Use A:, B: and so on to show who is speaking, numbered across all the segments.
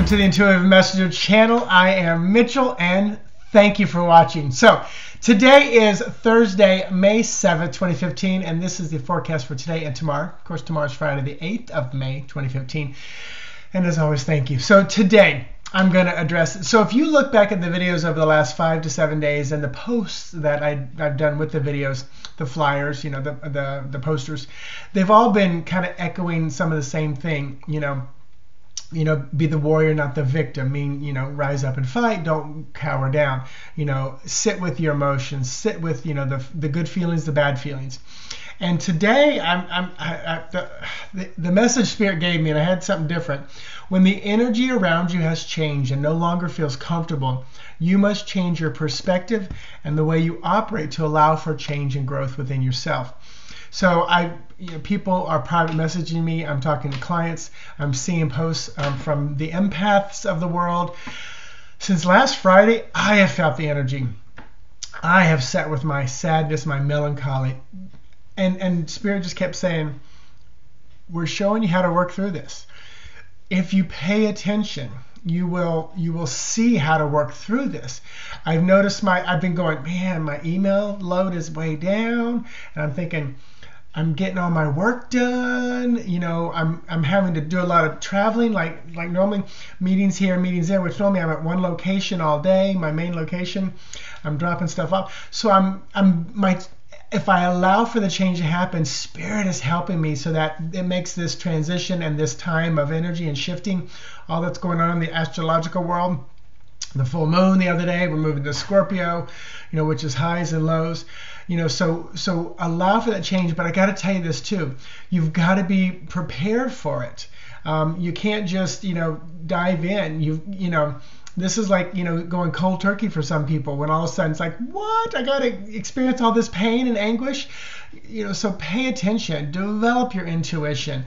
A: welcome to the Intuitive Messenger channel. I am Mitchell and thank you for watching. So today is Thursday, May 7th, 2015, and this is the forecast for today and tomorrow. Of course, tomorrow's Friday, the 8th of May, 2015. And as always, thank you. So today I'm going to address, so if you look back at the videos over the last 5 to 7 days and the posts that I've done with the videos, the flyers, you know, the posters, they've all been kind of echoing some of the same thing, you know, be the warrior, not the victim. Rise up and fight. Don't cower down. Sit with your emotions. Sit with, the good feelings, the bad feelings. And today, the message Spirit gave me, and I had something different. When the energy around you has changed and no longer feels comfortable, you must change your perspective and the way you operate to allow for change and growth within yourself. So people are private messaging me. I'm talking to clients. I'm seeing posts from the empaths of the world. Since last Friday, I have felt the energy. I have sat with my sadness, my melancholy, and Spirit just kept saying, "We're showing you how to work through this. If you pay attention, you will see how to work through this." I've noticed I've been going, man, my email load is way down, and I'm thinking, I'm getting all my work done. I'm having to do a lot of traveling, like normally meetings here, meetings there, which normally I'm at one location all day, my main location. I'm dropping stuff off. So if I allow for the change to happen, Spirit is helping me so that it makes this transition and this time of energy and shifting, all that's going on in the astrological world. The full moon the other day, we're moving to Scorpio, which is highs and lows. So allow for that change. But I got to tell you this too. You've got to be prepared for it. You can't just, dive in. This is like, going cold turkey for some people when all of a sudden it's like, what? I got to experience all this pain and anguish. So pay attention, develop your intuition,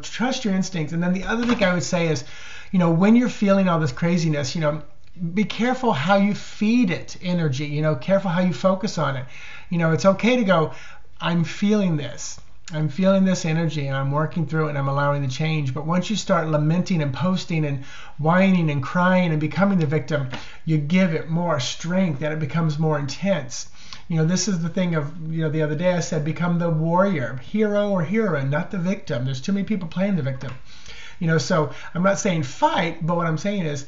A: trust your instincts. And then the other thing I would say is, when you're feeling all this craziness, be careful how you feed it energy, careful how you focus on it. It's okay to go, I'm feeling this. I'm feeling this energy and I'm working through it and I'm allowing the change. But once you start lamenting and posting and whining and crying and becoming the victim, you give it more strength and it becomes more intense. This is the thing of, the other day I said, become the warrior, hero or heroine, not the victim. There's too many people playing the victim. So I'm not saying fight, but what I'm saying is,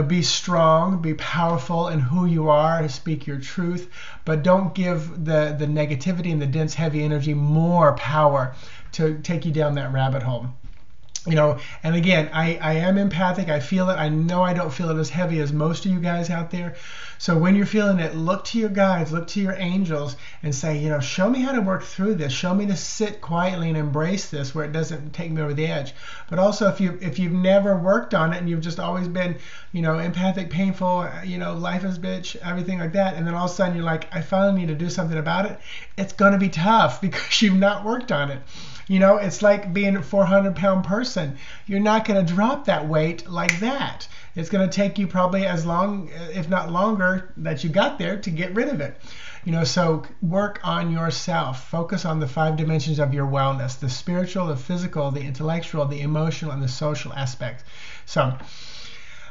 A: be strong, be powerful in who you are, speak your truth, but don't give the negativity and the dense, heavy energy more power to take you down that rabbit hole. And again, I am empathic. I feel it. I know I don't feel it as heavy as most of you guys out there. So when you're feeling it, look to your guides, look to your angels and say, show me how to work through this. Show me to sit quietly and embrace this where it doesn't take me over the edge. But also if you've never worked on it and you've just always been, empathic, painful, life is bitch, everything like that. And then all of a sudden you're like, I finally need to do something about it. It's going to be tough because you've not worked on it. It's like being a 400-pound person. You're not going to drop that weight like that. It's going to take you probably as long, if not longer, that you got there to get rid of it. So work on yourself. Focus on the 5 dimensions of your wellness, the spiritual, the physical, the intellectual, the emotional, and the social aspect. So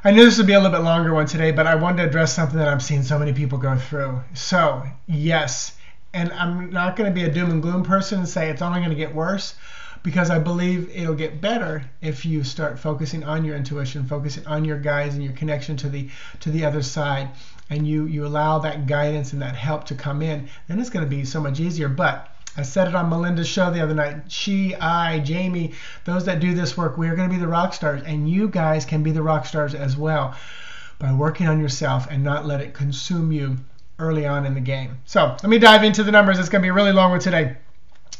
A: I knew this would be a little bit longer one today, but I wanted to address something that I'm seeing so many people go through. So yes, and I'm not going to be a doom and gloom person and say it's only going to get worse, because I believe it'll get better if you start focusing on your intuition, focusing on your guides and your connection to the other side, and you allow that guidance and that help to come in. Then it's going to be so much easier. But I said it on Melinda's show the other night. Jamie, those that do this work, we are going to be the rock stars, and you guys can be the rock stars as well by working on yourself and not let it consume you early on in the game. So let me dive into the numbers. It's going to be a really long one today.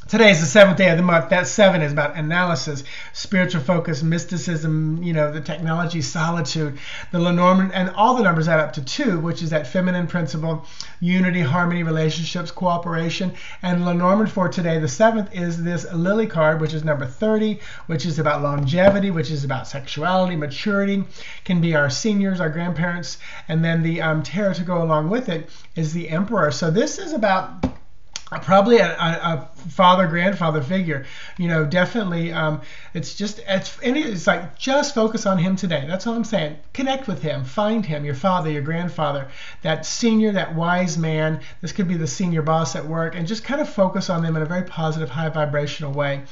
A: Today is the 7th day of the month. That 7 is about analysis, spiritual focus, mysticism, the technology, solitude, the lenormand, and all the numbers add up to 2, which is that feminine principle, unity, harmony, relationships, cooperation. And lenormand for today, the 7th, is this lily card, which is number 30, which is about longevity, which is about sexuality, maturity, can be our seniors, our grandparents, and then the tarot to go along with it is the emperor. So this is about probably a father grandfather figure, definitely. It's like just focus on him today. That's all I'm saying. Connect with him, find him, your father, your grandfather, that senior, that wise man. This could be the senior boss at work, and just kind of focus on them in a very positive, high vibrational way.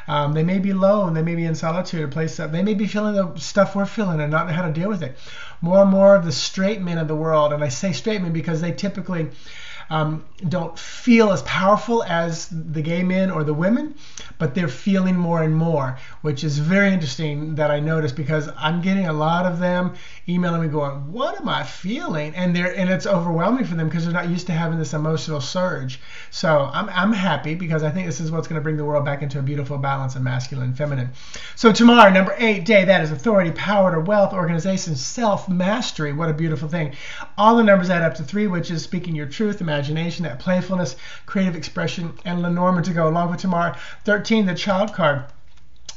A: They may be alone, they may be in solitude, a place that they may be feeling the stuff we're feeling and not know how to deal with it. More and more of the straight men of the world, and I say straight men because they typically don't feel as powerful as the gay men or the women, but they're feeling more and more, which is very interesting that I noticed, because I'm getting a lot of them emailing me going, what am I feeling? And it's overwhelming for them because they're not used to having this emotional surge. So I'm happy, because I think this is what's going to bring the world back into a beautiful balance of masculine and feminine. So tomorrow, number 8 day, that is authority, power to wealth, organization, self-mastery. What a beautiful thing. All the numbers add up to 3, which is speaking your truth, imagination, that playfulness, creative expression, and lenormand to go along with tomorrow. 13, the child card.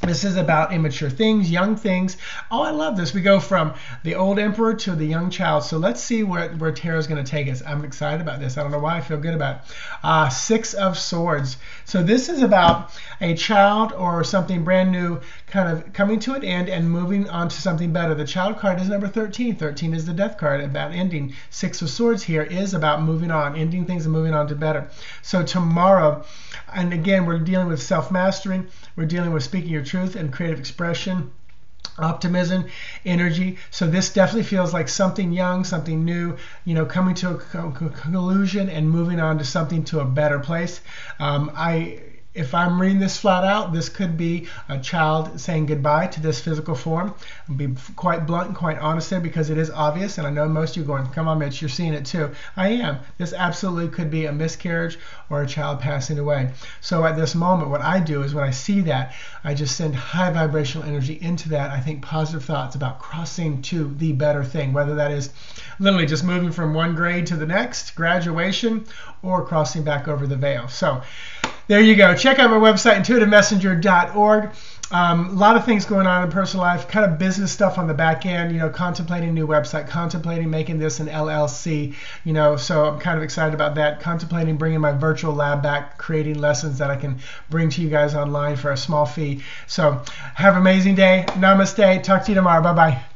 A: This is about immature things, young things. Oh, I love this. We go from the old emperor to the young child. So let's see where tarot is going to take us. I'm excited about this. I don't know why. I feel good about it. 6 of Swords. So this is about a child or something brand new kind of coming to an end and moving on to something better. The child card is number 13. 13 is the death card, about ending. 6 of Swords here is about moving on, ending things and moving on to better. So tomorrow, and again, we're dealing with self-mastering. We're dealing with speaking your truth and creative expression, optimism, energy. So this definitely feels like something young, something new, coming to a conclusion and moving on to something, to a better place. If I'm reading this flat out, this could be a child saying goodbye to this physical form. I'll be quite blunt and quite honest there, because it is obvious, and I know most of you are going, come on, Mitch, you're seeing it too. I am. This absolutely could be a miscarriage or a child passing away. So at this moment, what I do is when I see that, I just send high vibrational energy into that. I think positive thoughts about crossing to the better thing, whether that is literally just moving from one grade to the next, graduation, or crossing back over the veil. So there you go. Check out my website, intuitivemessenger.org. A lot of things going on in personal life, kind of business stuff on the back end, contemplating a new website, contemplating making this an LLC, so I'm kind of excited about that, contemplating bringing my virtual lab back, creating lessons that I can bring to you guys online for a small fee. So have an amazing day. Namaste. Talk to you tomorrow. Bye-bye.